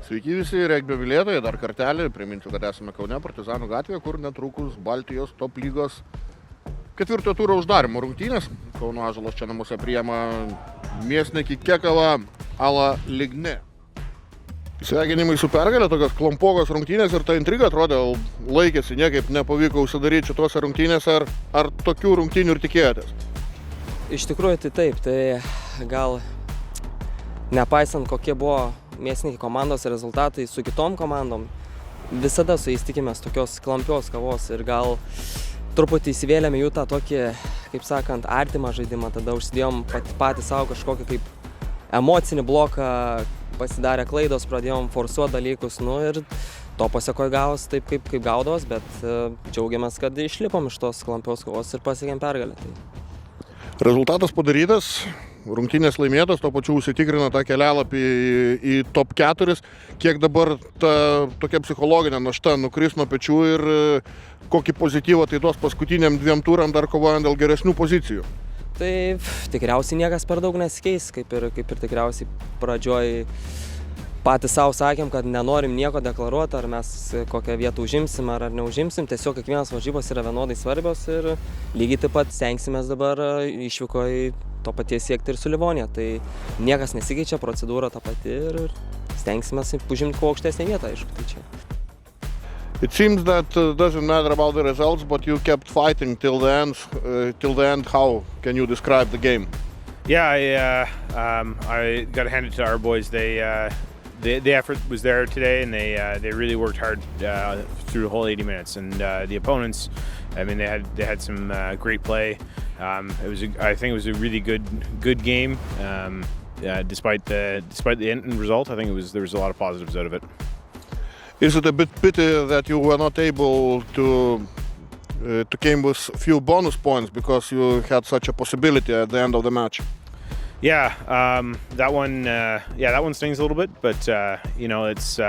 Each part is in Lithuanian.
Sveiki visi regbio mylėtojai, dar kartelį priminsiu, kad esame Kaune Partizanų gatvėje, kur netrukus Baltijos top lygos 4 turo uždarimo rungtynės. Kauno Ąžuolas čia namuose priima Mėsnekį Kekavą Ala Ligne. Sveikinimai su pergalė, tokios klampogos rungtynės ir ta intriga atrodė laikėsi, niekaip nepavyko užsidaryti šitose rungtynėse. Ar tokių rungtynių ir tikėjotės? Iš tikrųjų tai taip, tai gal nepaisant kokie buvo Mėsnekį komandos rezultatai su kitom komandom, visada su jais tikimės tokios klampios kovos ir gal truputį įsivėlėme jų tą tokį, kaip sakant, artimą žaidimą, tada užsidėjom patys savo kažkokį kaip emocinį bloką, pasidarė klaidos, pradėjom forsuoti dalykus, ir to pasekoje gavos taip, kaip gaudavos, bet džiaugiamės, kad išlipom iš tos klampios kovos ir pasiekėm pergalę. Rezultatas padarytas, rungtynės laimėtos, to pačiu užsitikrino tą kelialapį į top 4. Kiek dabar ta tokia psichologinė našta nukris nuo pečių ir kokį pozityvą tai duos paskutiniam 2 turam dar kovojant dėl geresnių pozicijų? Tai tikriausiai niekas per daug nesikeis, kaip ir tikriausiai pradžioj patys savo sakėm, kad nenorim nieko deklaruoti, ar mes kokią vietą užimsim ar neužimsim. Tiesiog kiekvienas varžybos yra vienodai svarbios ir lygiai taip pat stengsimės dabar išvykoje to paties siekti ir su Livonija. Tai niekas nesikeičia, procedūra ta pati ir stengsimės užimti kuo aukštesnę vietą, aišku. Tai čia. It seems that doesn't matter about the results, but you kept fighting till the end. How can you describe the game? Yeah, I got to hand it to our boys. The effort was there today, and they really worked hard through the whole 80 minutes. And the opponents, I mean, they had some great play. I think it was a really good game. Despite the end result, I think there was a lot of positives out of it. Is it a bit pity that you were not able to came with few bonus points because you had such a possibility at the end of the match? Yeah, that one stings a little bit, but that's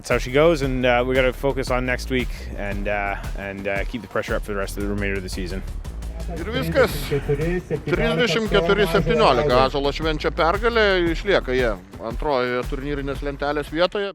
how she goes, and we got to focus on next week and keep the pressure up for the rest of the remainder of the season. Ir viskas, 34-17, Ąžuolas švenčia pergalę, išlieka jie antrojoje turnyrinės lentelės vietoje.